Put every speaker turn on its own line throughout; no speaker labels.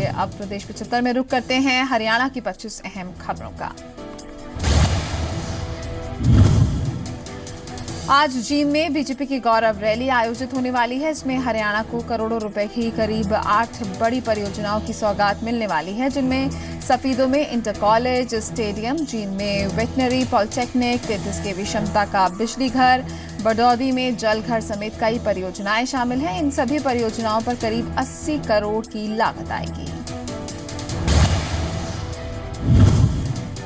चलिए अब प्रदेश 75 में रुख करते हैं हरियाणा की 25 अहम खबरों का। आज जींद में बीजेपी की गौरव रैली आयोजित होने वाली है। इसमें हरियाणा को करोड़ों रुपए की करीब 8 बड़ी परियोजनाओं की सौगात मिलने वाली है, जिनमें सफीदों में इंटर कॉलेज स्टेडियम, जींद में वेटनरी पॉलिटेक्निक, 33 kV क्षमता का बिजली घर, बडौदी में जल घर समेत कई परियोजनाएं शामिल हैं। इन सभी परियोजनाओं पर करीब 80 करोड़ की लागत आएगी।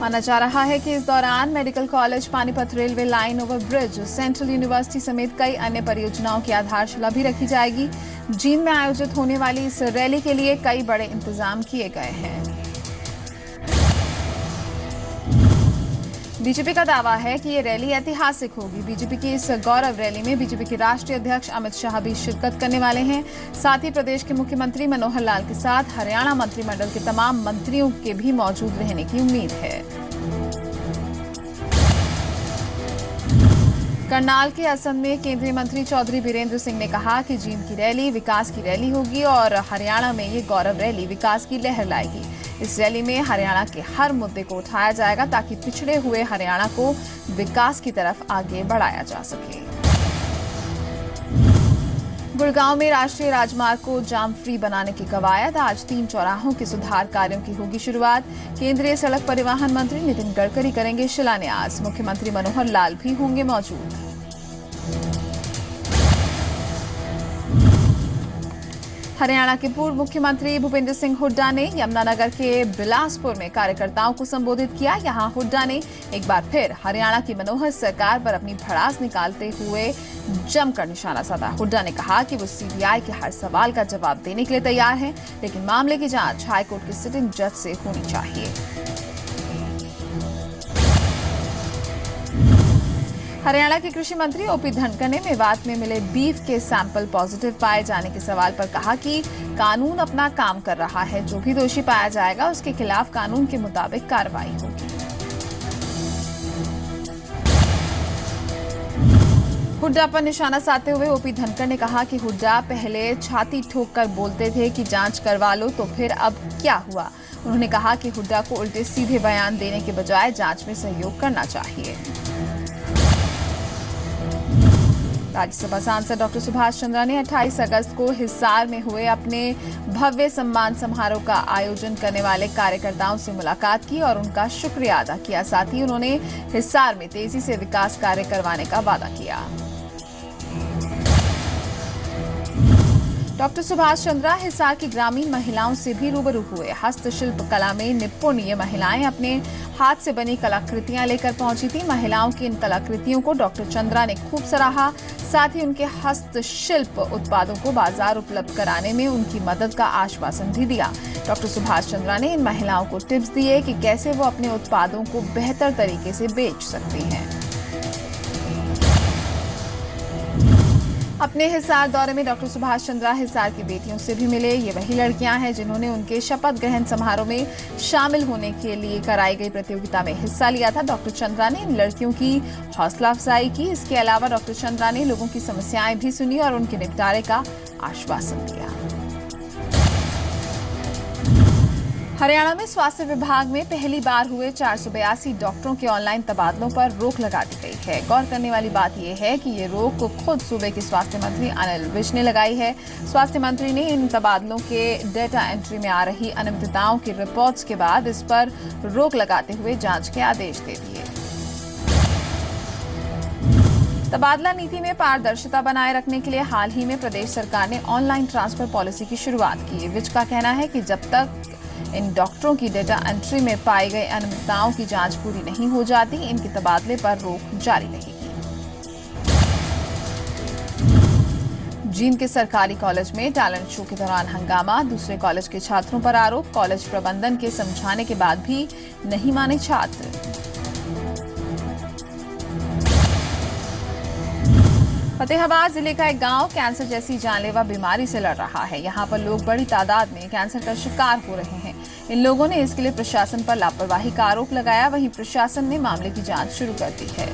माना जा रहा है कि इस दौरान medical college, Panipat railway line over bridge, central university समेत कई अन्य परियोजनाओं की आधारशिला भी रखी जाएगी। जींद में आयोजित होने वाली इस रैली के लिए कई बड़े इंतजाम किए गए हैं। बीजेपी का दावा है कि ये रैली ऐतिहासिक होगी। बीजेपी की इस गौरव रैली में बीजेपी के राष्ट्रीय अध्यक्ष अमित शाह भी शिरकत करने वाले हैं। साथ ही प्रदेश के मुख्यमंत्री मनोहर लाल के साथ हरियाणा मंत्रिमंडल के तमाम मंत्रियों के भी मौजूद रहने की उम्मीद है। करनाल के असम में केंद्रीय मंत्री चौधरी बीरेंद्र सिंह ने कहा कि जींद की रैली विकास की रैली होगी और हरियाणा में ये गौरव रैली विकास की लहर लाएगी। इस रैली में हरियाणा के हर मुद्दे को उठाया जाएगा ताकि पिछड़े हुए हरियाणा को विकास की तरफ आगे बढ़ाया जा सके। गुड़गांव में राष्ट्रीय राजमार्ग को जाम फ्री बनाने की कवायद। आज 3 चौराहों के सुधार कार्यों की होगी शुरुआत। केंद्रीय सड़क परिवहन मंत्री नितिन गडकरी करेंगे शिलान्यास। मुख्यमंत्री मनोहर लाल भी होंगे मौजूद। हरियाणा के पूर्व मुख्यमंत्री भूपेंद्र सिंह हुड्डा ने यमुनानगर के बिलासपुर में कार्यकर्ताओं को संबोधित किया। यहां हुड्डा ने एक बार फिर हरियाणा की मनोहर सरकार पर अपनी भड़ास निकालते हुए जमकर निशाना साधा। हुड्डा ने कहा कि वो सीबीआई के हर सवाल का जवाब देने के लिए तैयार हैं, लेकिन मामले की जांच हाईकोर्ट के सिटिंग जज से होनी चाहिए। हरियाणा के कृषि मंत्री ओपी धनखड़ ने मेवात में मिले बीफ के सैंपल पॉजिटिव पाए जाने के सवाल पर कहा कि कानून अपना काम कर रहा है। जो भी दोषी पाया जाएगा उसके खिलाफ कानून के मुताबिक कार्रवाई होगी। हुड्डा पर निशाना साधते हुए ओपी धनखड़ ने कहा कि हुड्डा पहले छाती ठोक कर बोलते थे कि जांच करवा लो, तो फिर अब क्या हुआ। उन्होंने कहा कि हुड्डा को उल्टे सीधे बयान देने के बजाय जांच में सहयोग करना चाहिए। राज्यसभा सांसद डॉक्टर सुभाष चंद्रा ने 28 अगस्त को हिसार में हुए अपने भव्य सम्मान समारोह का आयोजन करने वाले कार्यकर्ताओं से मुलाकात की और उनका शुक्रिया अदा किया। साथ ही उन्होंने हिसार में तेजी से विकास कार्य करवाने का वादा किया। डॉक्टर सुभाष चंद्रा हिसार की ग्रामीण महिलाओं से भी रूबरू हुए। हस्तशिल्प कला में निपुण ये महिलाएं अपने हाथ से बनी कलाकृतियां लेकर पहुंची थी। महिलाओं की इन कलाकृतियों को डॉक्टर चंद्रा ने खूब सराहा। साथ ही उनके हस्तशिल्प उत्पादों को बाजार उपलब्ध कराने में उनकी मदद का आश्वासन भी दिया। डॉक्टर सुभाष चंद्रा ने इन महिलाओं को टिप्स दिए कि कैसे वो अपने उत्पादों को बेहतर तरीके से बेच सकती हैं। अपने हिसार दौरे में डॉक्टर सुभाष चंद्रा हिसार की बेटियों से भी मिले। ये वही लड़कियां हैं जिन्होंने उनके शपथ ग्रहण समारोह में शामिल होने के लिए कराई गई प्रतियोगिता में हिस्सा लिया था। डॉक्टर चंद्रा ने इन लड़कियों की हौसला अफजाई की। इसके अलावा डॉक्टर चंद्रा ने लोगों की समस्याएं भी सुनी और उनके निपटारे का आश्वासन दिया। हरियाणा में स्वास्थ्य विभाग में पहली बार हुए 482 डॉक्टरों के ऑनलाइन तबादलों पर रोक लगा दी गई है। गौर करने वाली बात यह है कि ये रोक खुद सूबे के स्वास्थ्य मंत्री अनिल विज ने लगाई है। स्वास्थ्य मंत्री ने इन तबादलों के डेटा एंट्री में आ रही अनियमितताओं की रिपोर्ट्स के बाद इस पर रोक लगाते हुए जांच के आदेश दे दिए। तबादला नीति में पारदर्शिता बनाए रखने के लिए हाल ही में प्रदेश सरकार ने ऑनलाइन ट्रांसफर पॉलिसी की शुरुआत की है। विज का कहना है कि जब तक इन डॉक्टरों की डेटा एंट्री में पाई गई अनियमितताओं की जांच पूरी नहीं हो जाती, इनके तबादले पर रोक जारी रहेगी। जींद के सरकारी कॉलेज में टैलेंट शो के दौरान हंगामा। दूसरे कॉलेज के छात्रों पर आरोप। कॉलेज प्रबंधन के समझाने के बाद भी नहीं माने छात्र। फतेहाबाद जिले का एक गांव कैंसर जैसी जानलेवा बीमारी से लड़ रहा है। यहां पर लोग बड़ी तादाद में कैंसर का शिकार हो रहे हैं। इन लोगों ने इसके लिए प्रशासन पर लापरवाही का आरोप लगाया। वहीं प्रशासन ने मामले की जांच शुरू कर दी है।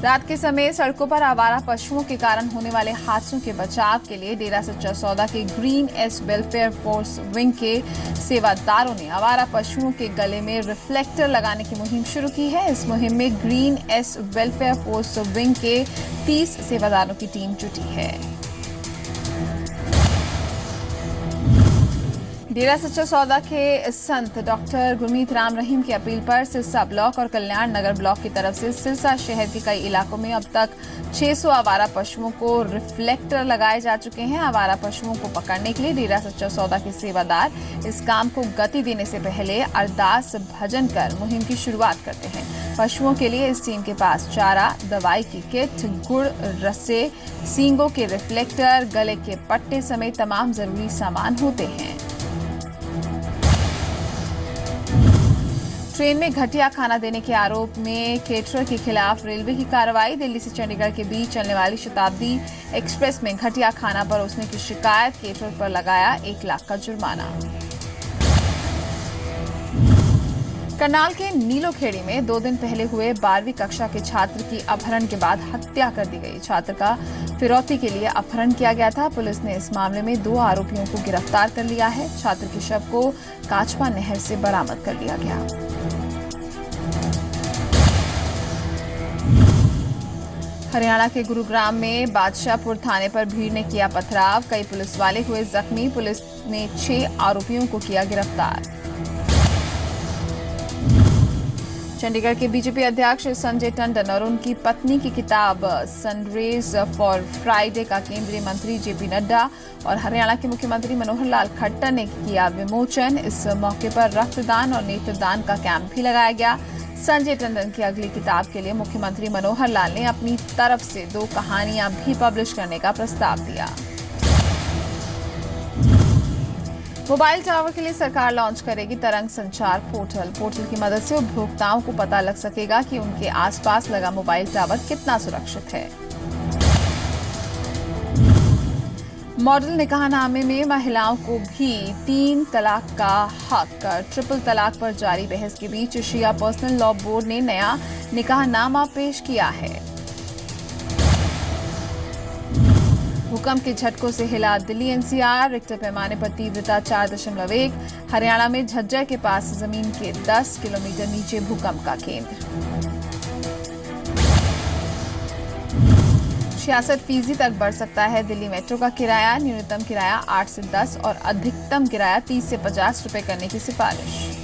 रात के समय सड़कों पर आवारा पशुओं के कारण होने वाले हादसों के बचाव के लिए डेरा सच्चा सौदा के green S welfare force wing के सेवादारों ने आवारा पशुओं के गले में रिफ्लेक्टर लगाने की मुहिम शुरू की है। इस मुहिम में green S welfare force wing के 30 सेवादारों की टीम जुटी है। डेरा सच्चा सौदा के संत डॉक्टर गुरमीत राम रहीम की अपील पर सिरसा ब्लॉक और कल्याण नगर ब्लॉक की तरफ से सिरसा शहर के कई इलाकों में अब तक 600 आवारा पशुओं को रिफ्लेक्टर लगाए जा चुके हैं। आवारा पशुओं को पकड़ने के लिए डेरा सच्चा सौदा के सेवादार इस काम को गति देने से पहले अरदास भजन कर मुहिम की शुरुआत करते हैं। पशुओं के लिए इस टीम के पास चारा, दवाई की किट, गुड़, रस्से, सींगों के रिफ्लेक्टर, गले के पट्टे समेत तमाम जरूरी सामान होते हैं। ट्रेन में घटिया खाना देने के आरोप में केटरर के खिलाफ रेलवे की कार्रवाई। दिल्ली से चंडीगढ़ के बीच चलने वाली शताब्दी एक्सप्रेस में घटिया खाना परोसने की शिकायत, केटरर पर लगाया 1 लाख का जुर्माना। करनाल के नीलोखेड़ी में 2 दिन पहले हुए 12वीं कक्षा के छात्र की अपहरण के बाद हत्या कर दी गई। छात्र का फिरौती के लिए अपहरण किया गया था। पुलिस ने इस मामले में 2 आरोपियों को गिरफ्तार कर लिया है। छात्र के शव को काचपा नहर से बरामद कर लिया गया। हरियाणा के गुरुग्राम में बादशाहपुर थाने पर भीड़ ने किया पथराव, कई पुलिस वाले हुए जख्मी। पुलिस ने 6 आरोपियों को किया गिरफ्तार। चंडीगढ़ के बीजेपी अध्यक्ष संजय टंडन और उनकी पत्नी की किताब सनरेज फॉर फ्राइडे का केंद्रीय मंत्री जेपी नड्डा और हरियाणा के मुख्यमंत्री मनोहर लाल खट्टर ने किया विमोचन। इस मौके पर रक्तदान और नेत्रदान का कैंप भी लगाया गया। संजय टंडन की अगली किताब के लिए मुख्यमंत्री मनोहर लाल ने अपनी तरफ से 2 कहानियां भी पब्लिश करने का प्रस्ताव दिया। मोबाइल टावर के लिए सरकार लॉन्च करेगी तरंग संचार पोर्टल। पोर्टल की मदद से उपभोक्ताओं को पता लग सकेगा कि उनके आसपास लगा मोबाइल टावर कितना सुरक्षित है। मॉडल निकाहनामे में महिलाओं को भी 3 तलाक का हक। ट्रिपल तलाक पर जारी बहस के बीच शिया पर्सनल लॉ बोर्ड ने नया निकाहनामा पेश किया है। भूकंप के झटकों से हिला दिल्ली एनसीआर। रिक्टर पैमाने पर तीव्रता 4.1। हरियाणा में झज्जर के पास जमीन के 10 किलोमीटर नीचे भूकंप का केंद्र। 66% तक बढ़ सकता है दिल्ली मेट्रो का किराया। न्यूनतम किराया 8 से 10 और अधिकतम किराया 30 से 50 रुपए करने की सिफारिश।